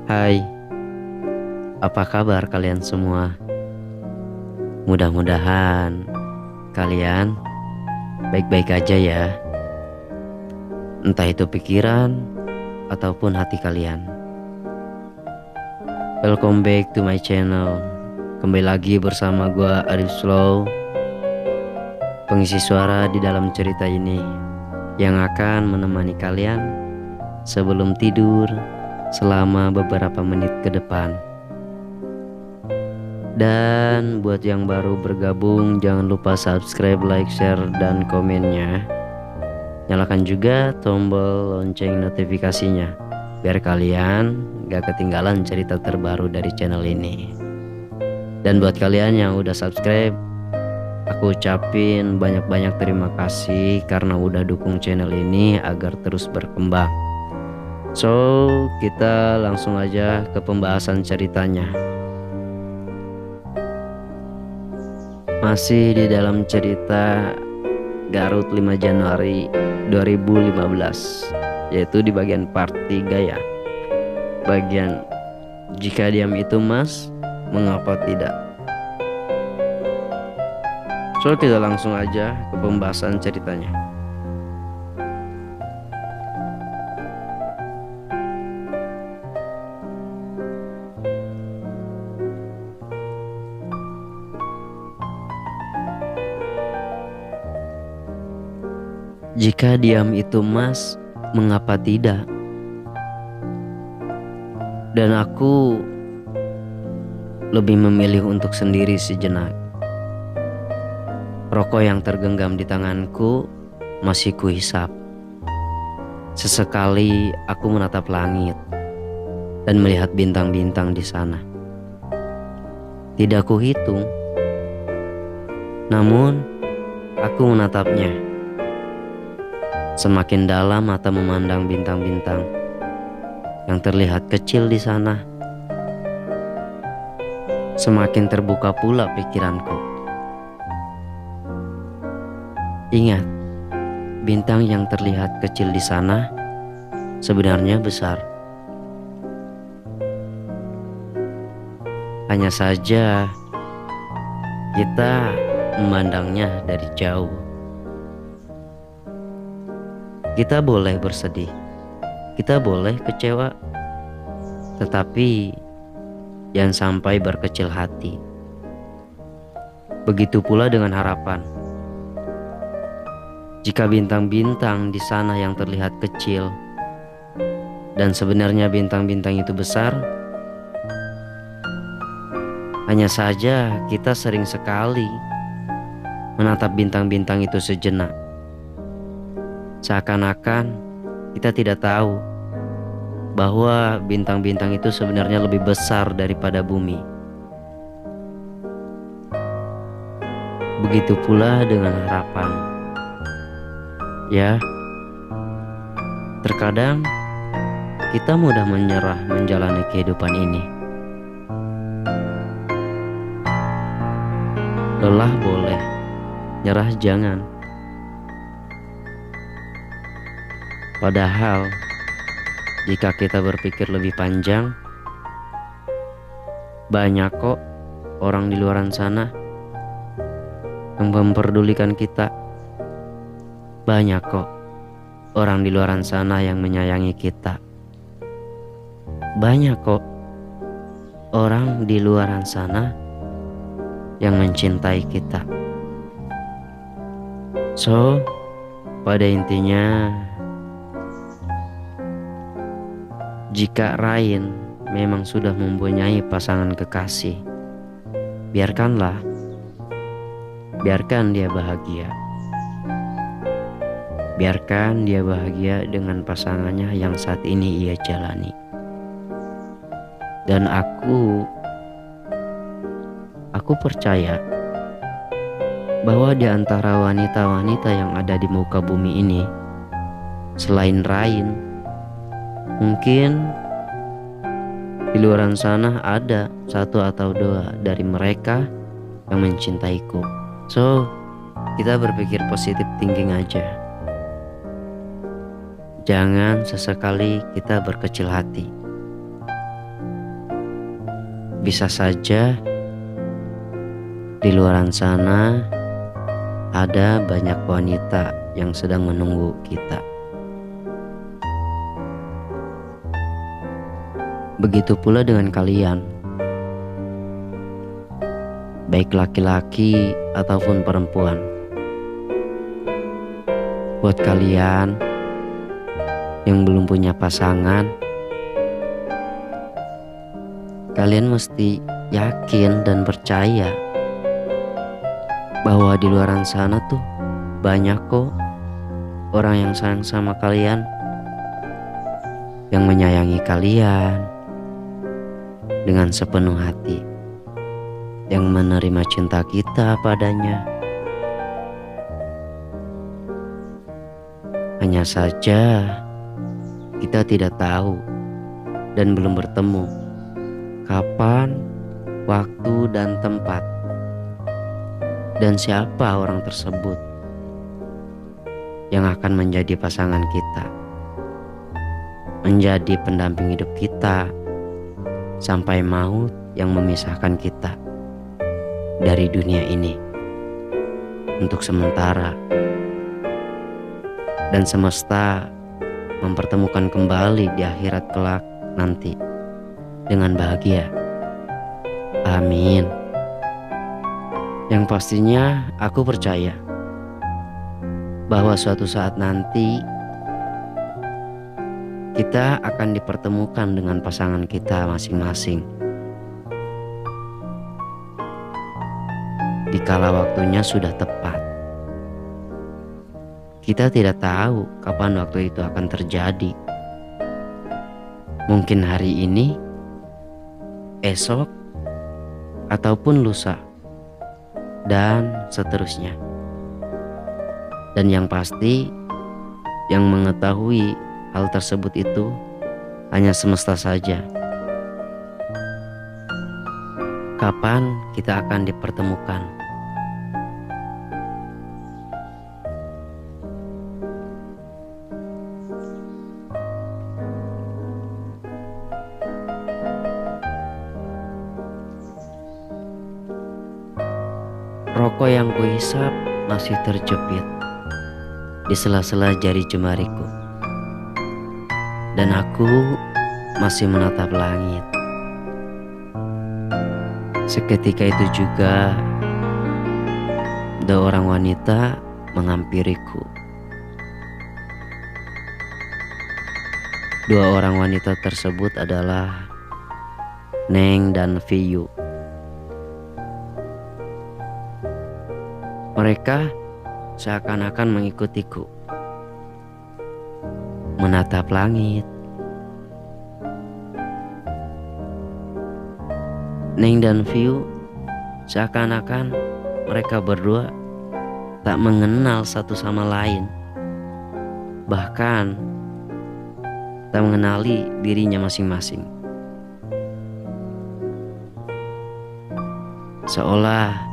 Hai, apa kabar kalian semua? Mudah-mudahan kalian baik-baik aja ya. Entah itu pikiran ataupun hati kalian. Welcome back to my channel. Kembali lagi bersama gua Arif Slow, pengisi suara di dalam cerita ini yang akan menemani kalian sebelum tidur selama beberapa menit ke depan. Dan buat yang baru bergabung, jangan lupa subscribe, like, share, dan komennya. Nyalakan juga tombol lonceng notifikasinya biar kalian gak ketinggalan cerita terbaru dari channel ini. Dan buat kalian yang udah subscribe, aku ucapin banyak-banyak terima kasih karena udah dukung channel ini agar terus berkembang. So, kita langsung aja ke pembahasan ceritanya. Masih di dalam cerita Garut 5 Januari 2015, yaitu di bagian part 3 ya. Bagian jika diam itu mas, mengapa tidak? So, kita langsung aja ke pembahasan ceritanya. Jika diam itu mas, mengapa tidak? Dan aku lebih memilih untuk sendiri sejenak. Rokok yang tergenggam di tanganku masih kuhisap. Sesekali aku menatap langit dan melihat bintang-bintang di sana. Tidak kuhitung, namun aku menatapnya. Semakin dalam mata memandang bintang-bintang yang terlihat kecil di sana, semakin terbuka pula pikiranku. Ingat, bintang yang terlihat kecil di sana sebenarnya besar. Hanya saja kita memandangnya dari jauh. Kita boleh bersedih, kita boleh kecewa, tetapi jangan sampai berkecil hati. Begitu pula dengan harapan. Jika bintang-bintang di sana yang terlihat kecil dan sebenarnya bintang-bintang itu besar, hanya saja kita sering sekali menatap bintang-bintang itu sejenak. Seakan-akan kita tidak tahu bahwa bintang-bintang itu sebenarnya lebih besar daripada bumi. Begitu pula dengan harapan. Ya, terkadang kita mudah menyerah menjalani kehidupan ini. Lelah boleh, nyerah jangan. Padahal jika kita berpikir lebih panjang, banyak kok orang di luar sana yang memperdulikan kita. Banyak kok orang di luar sana yang menyayangi kita. Banyak kok orang di luar sana yang mencintai kita. So, pada intinya, jika Rain memang sudah mempunyai pasangan kekasih, biarkanlah, biarkan dia bahagia. Biarkan dia bahagia dengan pasangannya yang saat ini ia jalani. Dan aku percaya bahwa di antara wanita-wanita yang ada di muka bumi ini, selain Rain, mungkin di luar sana ada satu atau dua dari mereka yang mencintaiku. So, kita berpikir positif thinking aja. Jangan sesekali kita berkecil hati. Bisa saja di luaran sana ada banyak wanita yang sedang menunggu kita. Begitu pula dengan kalian, baik laki-laki ataupun perempuan. Buat kalian yang belum punya pasangan, kalian mesti yakin dan percaya bahwa di luar sana tuh banyak kok orang yang sayang sama kalian, yang menyayangi kalian dengan sepenuh hati, yang menerima cinta kita padanya. Hanya saja kita tidak tahu dan belum bertemu kapan, waktu, dan tempat, dan siapa orang tersebut yang akan menjadi pasangan kita, menjadi pendamping hidup kita sampai maut yang memisahkan kita dari dunia ini untuk sementara, dan semesta mempertemukan kembali di akhirat kelak nanti dengan bahagia. Amin. Yang pastinya aku percaya bahwa suatu saat nanti kita akan dipertemukan dengan pasangan kita masing-masing. Dikala waktunya sudah tepat. Kita tidak tahu kapan waktu itu akan terjadi. Mungkin hari ini, esok, ataupun lusa, dan seterusnya. Dan yang pasti, yang mengetahui hal tersebut itu hanya semesta saja. Kapan kita akan dipertemukan? Rokok yang kuhisap masih terjepit di sela-sela jari jemariku, dan aku masih menatap langit. Seketika itu juga dua orang wanita menghampiriku. Dua orang wanita tersebut adalah Neng dan Viyu. Mereka seakan-akan mengikutiku, menatap langit. Neng dan Viyu seakan-akan mereka berdua tak mengenal satu sama lain, bahkan tak mengenali dirinya masing-masing. Seolah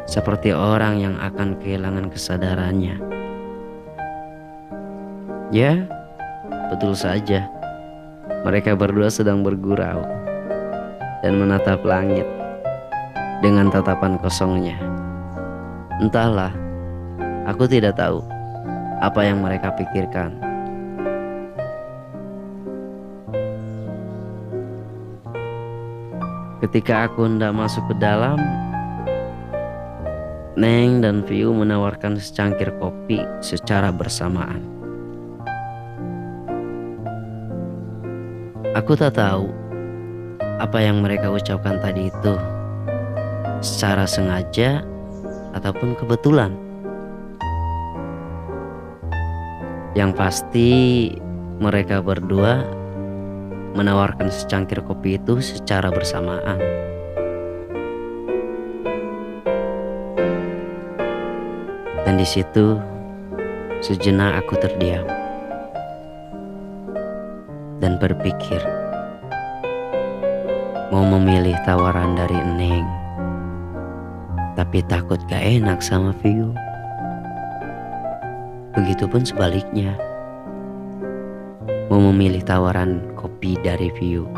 seperti orang yang akan kehilangan kesadarannya. Ya, betul saja. Mereka berdua sedang bergurau dan menatap langit dengan tatapan kosongnya. Entahlah, aku tidak tahu apa yang mereka pikirkan. Ketika aku hendak masuk ke dalam, Neng dan Viyu menawarkan secangkir kopi secara bersamaan. Aku tak tahu apa yang mereka ucapkan tadi itu secara sengaja ataupun kebetulan. Yang pasti mereka berdua menawarkan secangkir kopi itu secara bersamaan. Dan di situ sejenak aku terdiam dan berpikir, mau memilih tawaran dari Neng, tapi takut gak enak sama Viyu. Begitupun sebaliknya, mau memilih tawaran kopi dari Viyu,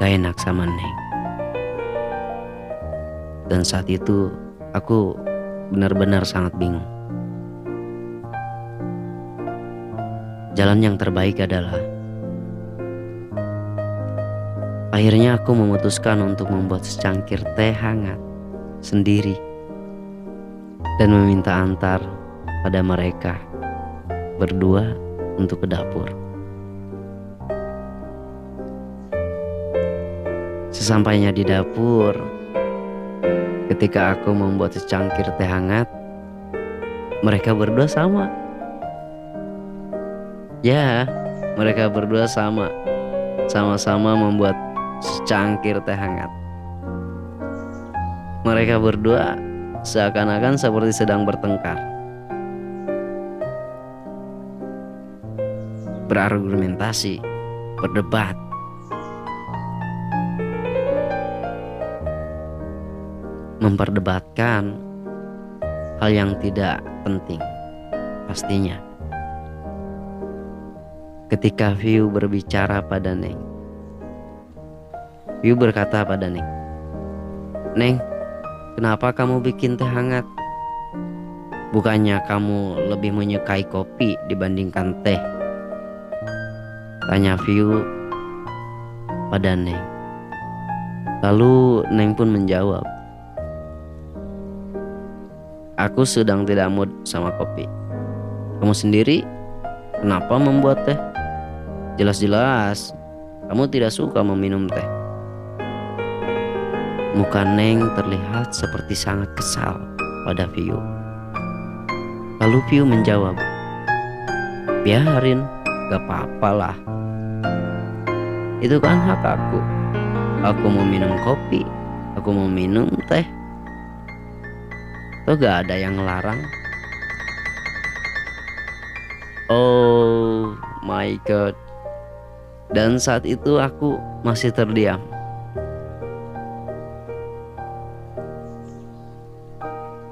gak enak sama Neng. Dan saat itu aku benar-benar sangat bingung. Jalan yang terbaik adalah akhirnya aku memutuskan untuk membuat secangkir teh hangat sendiri dan meminta antar pada mereka berdua untuk ke dapur. Sesampainya di dapur, ketika aku membuat secangkir teh hangat, mereka berdua sama. Ya, mereka berdua sama-sama membuat secangkir teh hangat. Mereka berdua seakan-akan seperti sedang bertengkar, berargumentasi, berdebat. Memperdebatkan hal yang tidak penting pastinya. Ketika View berbicara pada Neng, View berkata pada Neng, "Neng, kenapa kamu bikin teh hangat? Bukannya kamu lebih menyukai kopi dibandingkan teh?" Tanya View pada Neng. Lalu Neng pun menjawab, "Aku sedang tidak mood sama kopi. Kamu sendiri kenapa membuat teh? Jelas-jelas kamu tidak suka meminum teh." Muka Neng terlihat seperti sangat kesal pada View. Lalu View menjawab, "Biarin, gak apa-apa lah. Itu kan hak aku. Aku mau minum kopi, aku mau minum teh. Toh gak ada yang ngelarang." Oh my god. Dan saat itu aku masih terdiam.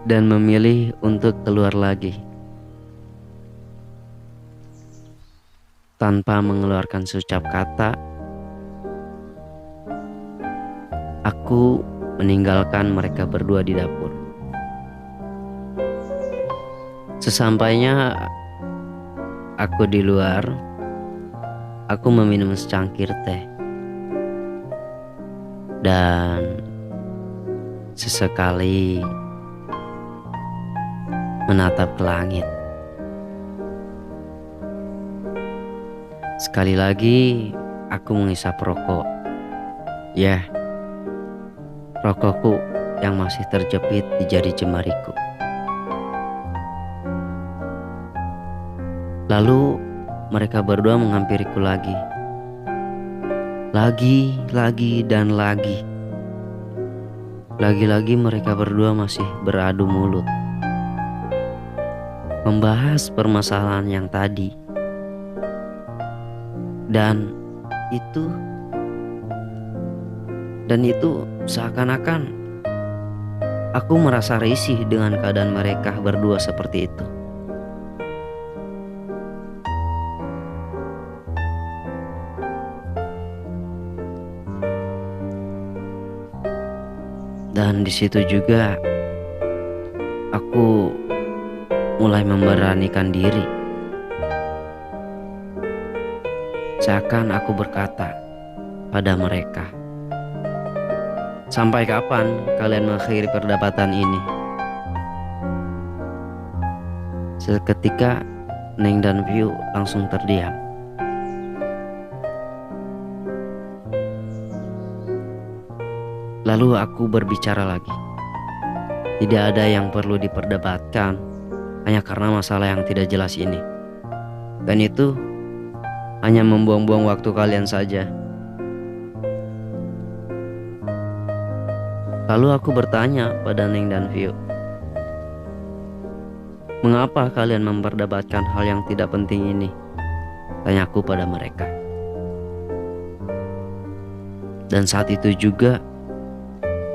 Dan memilih untuk keluar lagi. Tanpa mengeluarkan seucap kata, aku meninggalkan mereka berdua di dapur. Sesampainya aku di luar, aku meminum secangkir teh dan sesekali menatap ke langit. Sekali lagi aku menghisap rokok. Ya, rokokku yang masih terjepit di jari jemariku. Lalu mereka berdua menghampiriku lagi. Lagi dan lagi. Lagi-lagi mereka berdua masih beradu mulut, membahas permasalahan yang tadi. Dan itu seakan-akan aku merasa risih dengan keadaan mereka berdua seperti itu. Dan di situ juga aku mulai memberanikan diri. Seakan aku berkata pada mereka, "Sampai kapan kalian mengakhiri perdebatan ini?" Seketika Neng dan View langsung terdiam. Lalu aku berbicara lagi. Tidak ada yang perlu diperdebatkan hanya karena masalah yang tidak jelas ini. Dan itu hanya membuang-buang waktu kalian saja. Lalu aku bertanya pada Neng dan View, "Mengapa kalian memperdebatkan hal yang tidak penting ini?" Tanyaku pada mereka. Dan saat itu juga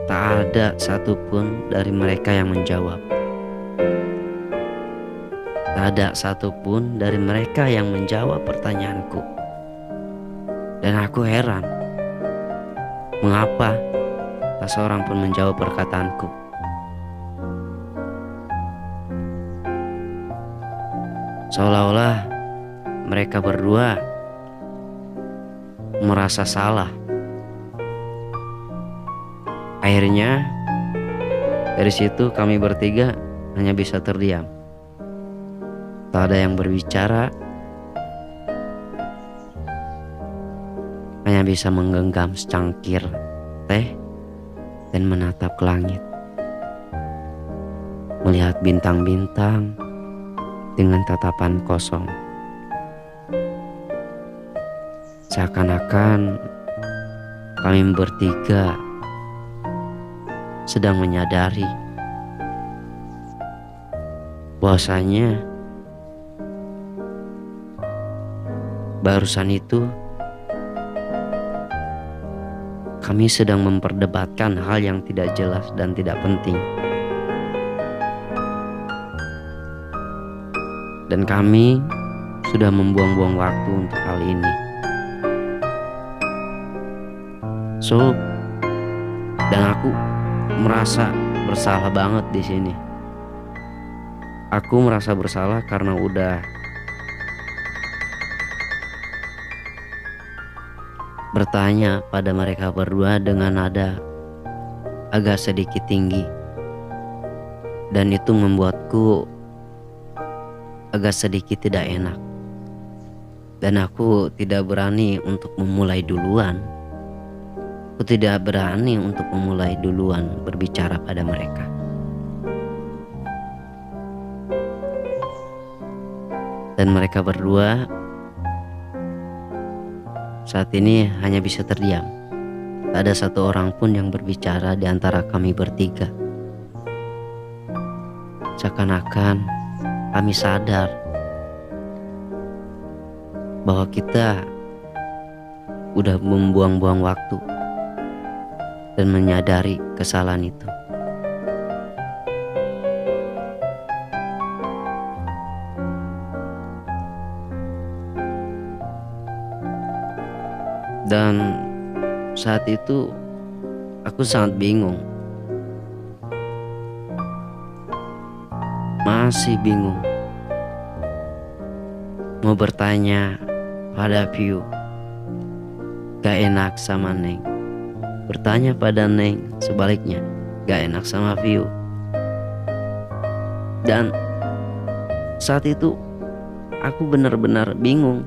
tak ada satupun dari mereka yang menjawab. Tak ada satupun dari mereka yang menjawab pertanyaanku. Dan aku heran. Mengapa tak seorang pun menjawab perkataanku? Seolah-olah mereka berdua merasa salah. Akhirnya dari situ kami bertiga hanya bisa terdiam. Tak ada yang berbicara, hanya bisa menggenggam secangkir teh dan menatap ke langit, melihat bintang-bintang dengan tatapan kosong. Seakan-akan kami bertiga sedang menyadari bahwasanya barusan itu kami sedang memperdebatkan hal yang tidak jelas dan tidak penting. Dan kami sudah membuang-buang waktu untuk hal ini. Dan aku merasa bersalah banget di sini. Aku merasa bersalah karena udah bertanya pada mereka berdua dengan nada agak sedikit tinggi, dan itu membuatku agak sedikit tidak enak, dan aku tidak berani untuk memulai duluan. Aku tidak berani untuk memulai duluan berbicara pada mereka. Dan mereka berdua saat ini hanya bisa terdiam. Tak ada satu orang pun yang berbicara di antara kami bertiga. Seakan-akan kami sadar bahwa kita udah membuang-buang waktu dan menyadari kesalahan itu. Dan saat itu aku sangat bingung. Masih bingung. Mau bertanya pada View, gak enak sama Neng. Bertanya pada Neng sebaliknya, gak enak sama View. Dan saat itu aku benar-benar bingung.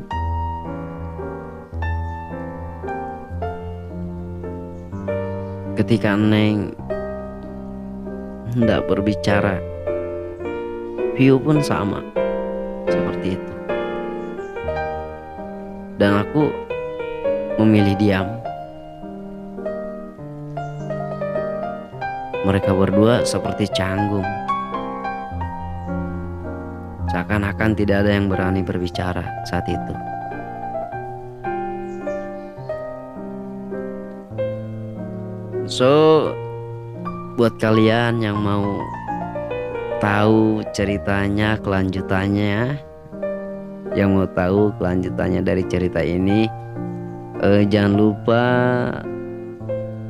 Ketika Neng hendak berbicara, View pun sama seperti itu. Dan aku memilih diam. Mereka berdua seperti canggung. Seakan-akan tidak ada yang berani berbicara saat itu. Buat kalian yang mau tahu ceritanya, kelanjutannya, yang mau tahu kelanjutannya dari cerita ini, jangan lupa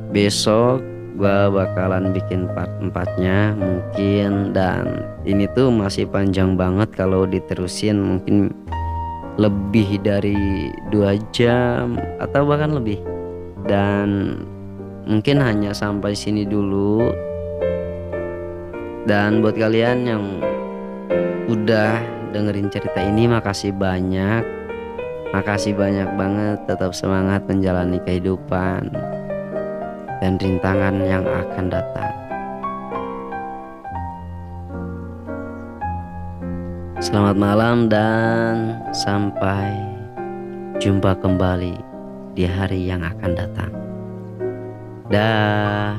besok gua bakalan bikin part 4-nya mungkin. Dan ini tuh masih panjang banget, kalau diterusin mungkin lebih dari 2 jam atau bahkan lebih. Dan mungkin hanya sampai sini dulu. Dan buat kalian yang udah dengerin cerita ini, makasih banyak. Makasih banyak banget. Tetap semangat menjalani kehidupan dan rintangan yang akan datang. Selamat malam dan sampai jumpa kembali di hari yang akan datang. Dah.